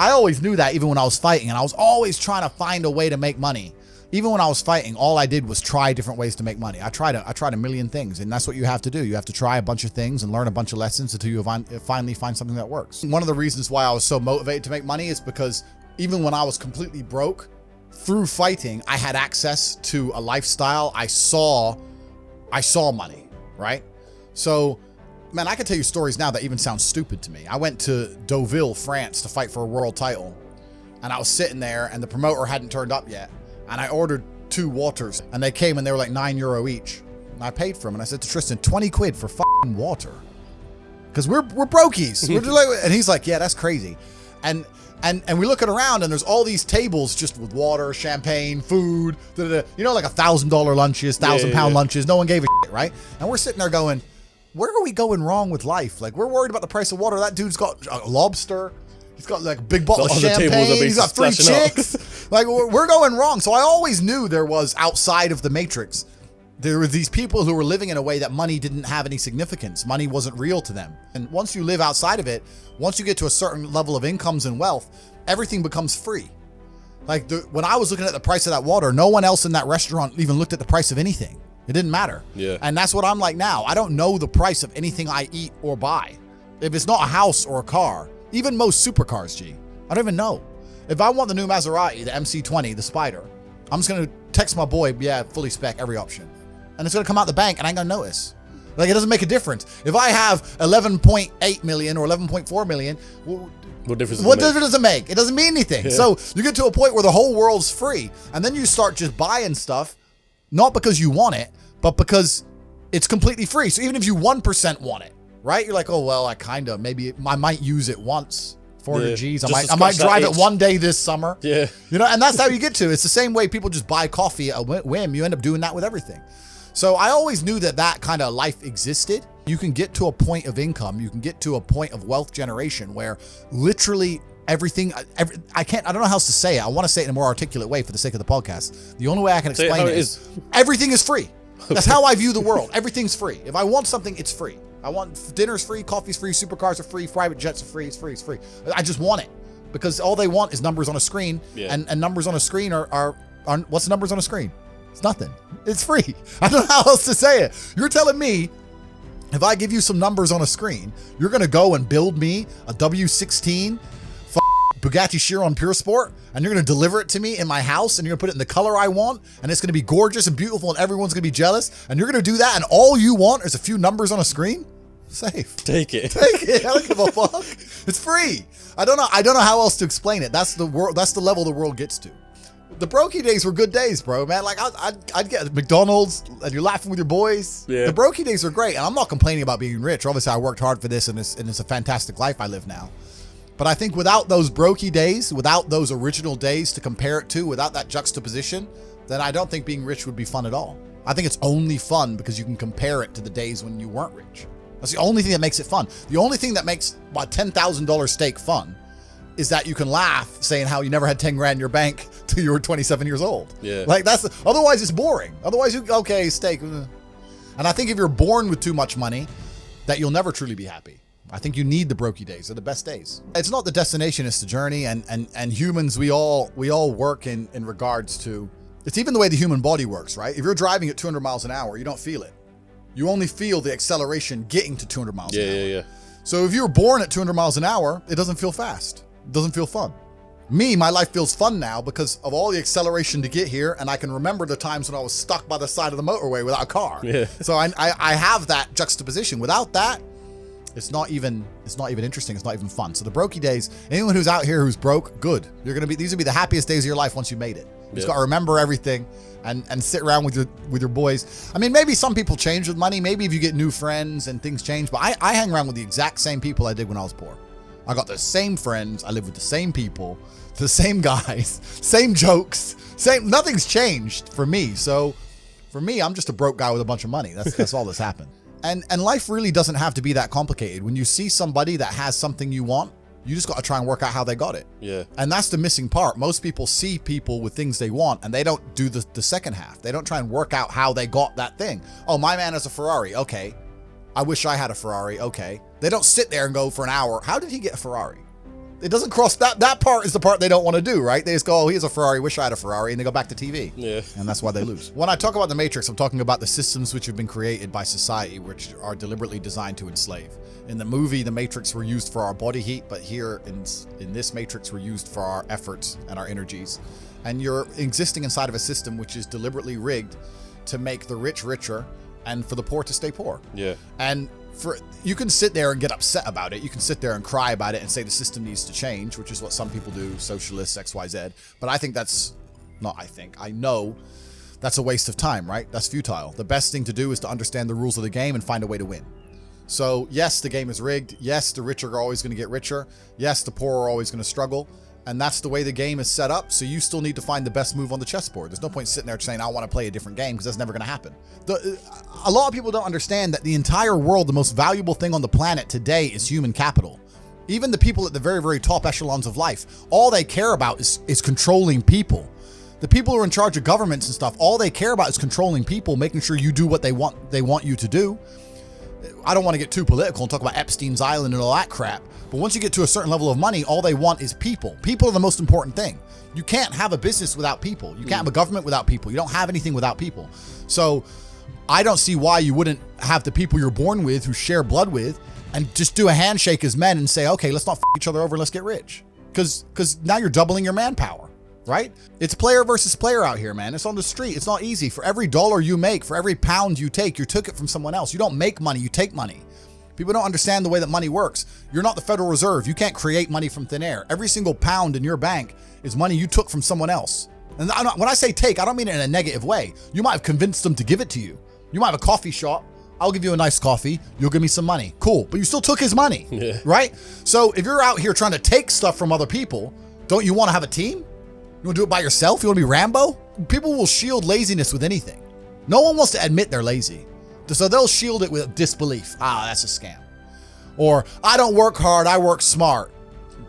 I always knew that even when I was fighting, and I was always trying to find a way to make money. Even when I was fighting, all I did was try different ways to make money. I tried a million things, and that's what you have to do. You have to try a bunch of things and learn a bunch of lessons until you finally find something that works. One of the reasons why I was so motivated to make money is because even when I was completely broke, through fighting, I had access to a lifestyle. I saw money, right? So, man, I can tell you stories now that even sound stupid to me. I went to Deauville, France to fight for a world title, and I was sitting there and the promoter hadn't turned up yet. And I ordered 2 waters, and they came and they were like €9 each. And I paid for them, and I said to Tristan, 20 quid for fucking water. Because we're brokies. We're just like, and he's like, yeah, that's crazy. And we're looking around, and there's all these tables just with water, champagne, food, you know, like $1,000 lunches, £1,000 lunches. No one gave a shit, right? And we're sitting there going, where are we going wrong with life? Like, we're worried about the price of water. That dude's got a lobster. He's got like a big bottle of champagne. He's got 3 chicks. Like, we're going wrong. So I always knew there was, outside of the matrix, there were these people who were living in a way that money didn't have any significance. Money wasn't real to them. And once you live outside of it, once you get to a certain level of incomes and wealth, everything becomes free. Like when I was looking at the price of that water, no one else in that restaurant even looked at the price of anything. It didn't matter. Yeah. And that's what I'm like now. I don't know the price of anything I eat or buy. If it's not a house or a car, even most supercars, G, I don't even know. If I want the new Maserati, the MC20, the Spider, I'm just going to text my boy, yeah, fully spec, every option. And it's going to come out the bank and I ain't going to notice. Like, it doesn't make a difference. If I have 11.8 million or 11.4 million, what difference does it make? It doesn't mean anything. Yeah. So you get to a point where the whole world's free, and then you start just buying stuff, not because you want it, but because it's completely free. So even if you 1% want it, right? You're like, oh, well, maybe I might use it once, 400 G's. I might drive it one day this summer. Yeah. You know, and that's how you get to. It's the same way people just buy coffee at a whim. You end up doing that with everything. So I always knew that kind of life existed. You can get to a point of income. You can get to a point of wealth generation where literally everything, I don't know how else to say it. I want to say it in a more articulate way for the sake of the podcast. The only way I can explain it is everything is free. That's how I view the world. Everything's free. If I want something, it's free. I want dinner's free, coffee's free, supercars are free, private jets are free, it's free, it's free. I just want it because all they want is numbers on a screen, and numbers on a screen are what's the numbers on a screen? It's nothing. It's free. I don't know how else to say it. You're telling me if I give you some numbers on a screen, you're going to go and build me a W16 Bugatti Chiron Pure Sport, and you're going to deliver it to me in my house, and you're going to put it in the color I want, and it's going to be gorgeous and beautiful, and everyone's going to be jealous, and you're going to do that, and all you want is a few numbers on a screen? Safe. Take it. Take it. I don't give a fuck. It's free. I don't know how else to explain it. That's the world. That's the level the world gets to. The brokey days were good days, bro, man. Like I'd get McDonald's and you're laughing with your boys. Yeah. The brokey days are great, and I'm not complaining about being rich. Obviously, I worked hard for this, and it's a fantastic life I live now. But I think without those brokey days, without those original days to compare it to, without that juxtaposition, then I don't think being rich would be fun at all. I think it's only fun because you can compare it to the days when you weren't rich. That's the only thing that makes it fun. The only thing that makes a $10,000 steak fun is that you can laugh saying how you never had 10 grand in your bank till you were 27 years old. Yeah. Like otherwise it's boring. Otherwise steak. And I think if you're born with too much money, that you'll never truly be happy. I think you need the brokey days. They're the best days. It's not the destination, it's the journey. And humans, we all work in regards to, it's even the way the human body works, right? If you're driving at 200 miles an hour, you don't feel it. You only feel the acceleration getting to 200 miles an hour. Yeah. So if you were born at 200 miles an hour, it doesn't feel fast. It doesn't feel fun. My life feels fun now because of all the acceleration to get here, and I can remember the times when I was stuck by the side of the motorway without a car. Yeah. So I have that juxtaposition. Without that, it's not even interesting. It's not even fun. So the brokey days, anyone who's out here who's broke, good. These will be the happiest days of your life once you made it. You just got to remember everything and sit around with your boys. I mean, maybe some people change with money. Maybe if you get new friends and things change, but I hang around with the exact same people I did when I was poor. I got the same friends. I live with the same people, the same guys, same jokes, nothing's changed for me. So for me, I'm just a broke guy with a bunch of money. That's all that's happened. And life really doesn't have to be that complicated. When you see somebody that has something you want, you just got to try and work out how they got it. Yeah. And that's the missing part. Most people see people with things they want and they don't do the second half. They don't try and work out how they got that thing. Oh, my man has a Ferrari. Okay. I wish I had a Ferrari. Okay. They don't sit there and go for an hour. How did he get a Ferrari? It doesn't cross that part is the part they don't want to do, right? They just go, oh, here's a Ferrari, wish I had a Ferrari, and they go back to TV. Yeah. And that's why they lose. When I talk about the Matrix, I'm talking about the systems which have been created by society, which are deliberately designed to enslave. In the movie, the Matrix were used for our body heat, but here in this Matrix, we're used for our efforts and our energies. And you're existing inside of a system which is deliberately rigged to make the rich richer and for the poor to stay poor. Yeah. And you can sit there and get upset about it. You can sit there and cry about it and say the system needs to change, which is what some people do, socialists, XYZ. But I think I know that's a waste of time, right? That's futile. The best thing to do is to understand the rules of the game and find a way to win. So yes, the game is rigged. Yes, the rich are always going to get richer. Yes, the poor are always going to struggle. And that's the way the game is set up. So you still need to find the best move on the chessboard. There's no point sitting there saying, I want to play a different game, because that's never going to happen. A lot of people don't understand that the entire world, the most valuable thing on the planet today is human capital. Even the people at the very, very top echelons of life, all they care about is controlling people. The people who are in charge of governments and stuff, all they care about is controlling people, making sure you do what they want you to do. I don't want to get too political and talk about Epstein's Island and all that crap, but once you get to a certain level of money, all they want is people. People are the most important thing. You can't have a business without people. You can't have a government without people. You don't have anything without people. So I don't see why you wouldn't have the people you're born with, who share blood with, and just do a handshake as men and say, okay, let's not f each other over, let's get rich. Because now you're doubling your manpower. Right? It's player versus player out here, man. It's on the street. It's not easy. For every dollar you make, for every pound you took it from someone else. You don't make money, you take money. People don't understand the way that money works. You're not the Federal Reserve. You can't create money from thin air. Every single pound in your bank is money you took from someone else. And when I say take, I don't mean it in a negative way. You might have convinced them to give it to you. You might have a coffee shop. I'll give you a nice coffee. You'll give me some money. Cool. But you still took his money, right? So if you're out here trying to take stuff from other people, don't you want to have a team? You want to do it by yourself? You want to be Rambo? People will shield laziness with anything. No one wants to admit they're lazy. So they'll shield it with disbelief. Ah, that's a scam. Or, I don't work hard, I work smart.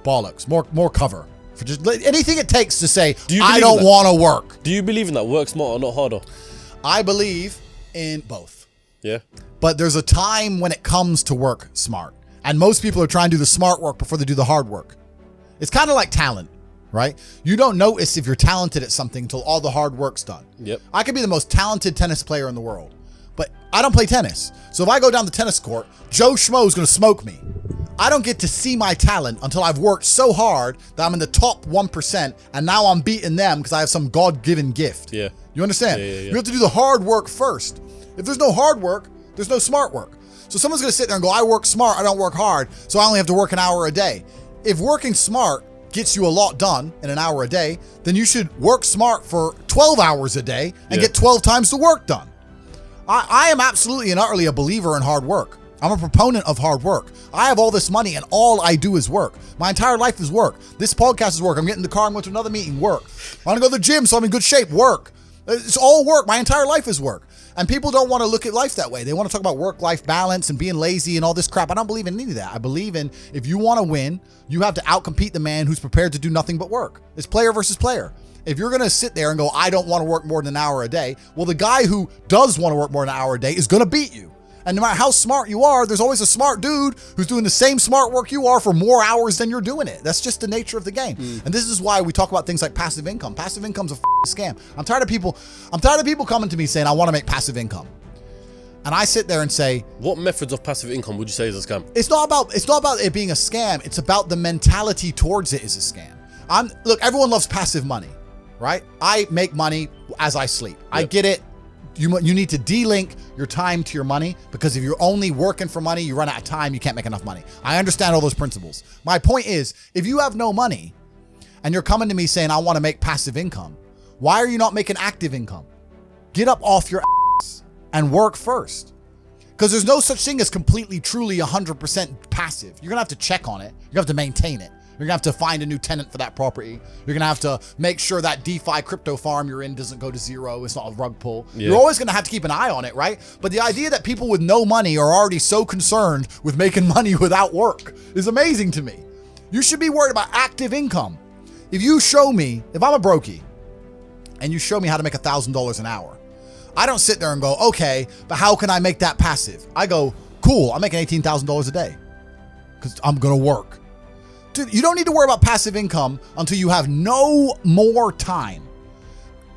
Bollocks. More cover. For just anything it takes to say, I don't want to work. Do you believe in that? Work smarter, not harder? I believe in both. Yeah. But there's a time when it comes to work smart. And most people are trying to do the smart work before they do the hard work. It's kind of like talent. Right? You don't notice if you're talented at something until all the hard work's done. Yep. I could be the most talented tennis player in the world, but I don't play tennis. So if I go down the tennis court, Joe Schmo is going to smoke me. I don't get to see my talent until I've worked so hard that I'm in the top 1%, and now I'm beating them because I have some God-given gift. Yeah. You understand? Yeah. You have to do the hard work first. If there's no hard work, there's no smart work. So someone's going to sit there and go, I work smart, I don't work hard, so I only have to work an hour a day. If working smart gets you a lot done in an hour a day, then you should work smart for 12 hours a day and get 12 times the work done. I am absolutely and utterly a believer in hard work. I'm a proponent of hard work. I have all this money and all I do is work. My entire life is work. This podcast is work. I'm getting in the car, I'm going to another meeting, work. I want to go to the gym so I'm in good shape, work. It's all work. My entire life is work. And people don't want to look at life that way. They want to talk about work-life balance and being lazy and all this crap. I don't believe in any of that. I believe in, if you want to win, you have to outcompete the man who's prepared to do nothing but work. It's player versus player. If you're going to sit there and go, I don't want to work more than an hour a day, well, the guy who does want to work more than an hour a day is going to beat you. And no matter how smart you are, there's always a smart dude who's doing the same smart work you are for more hours than you're doing it. That's just the nature of the game. And this is why we talk about things like passive income. Passive income's a scam. I'm tired of people coming to me saying, I want to make passive income. And I sit there and say, what methods of passive income would you say is a scam? It's not about it being a scam. It's about the mentality towards it is a scam. Look, everyone loves passive money, right? I make money as I sleep. Yep. I get it. You need to de-link your time to your money, because if you're only working for money, you run out of time, you can't make enough money. I understand all those principles. My point is, if you have no money and you're coming to me saying, I want to make passive income, why are you not making active income? Get up off your ass and work first. Because there's no such thing as completely, truly 100% passive. You're going to have to check on it. You're going to have to maintain it. You're going to have to find a new tenant for that property. You're going to have to make sure that DeFi crypto farm you're in doesn't go to zero. It's not a rug pull. Yeah. You're always going to have to keep an eye on it, right? But the idea that people with no money are already so concerned with making money without work is amazing to me. You should be worried about active income. If you show me, if I'm a brokey and you show me how to make $1,000 an hour, I don't sit there and go, okay, but how can I make that passive? I go, cool, I'm making $18,000 a day because I'm going to work. Dude, you don't need to worry about passive income until you have no more time.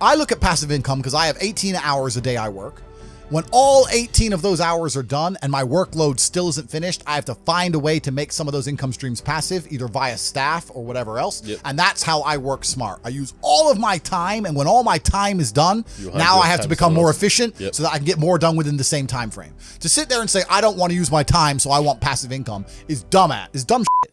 I look at passive income because I have 18 hours a day I work. When all 18 of those hours are done and my workload still isn't finished, I have to find a way to make some of those income streams passive, either via staff or whatever else. Yep. And that's how I work smart. I use all of my time, and when all my time is done, now I have to become more efficient so that I can get more done within the same time frame. To sit there and say, I don't want to use my time, so I want passive income is dumb shit.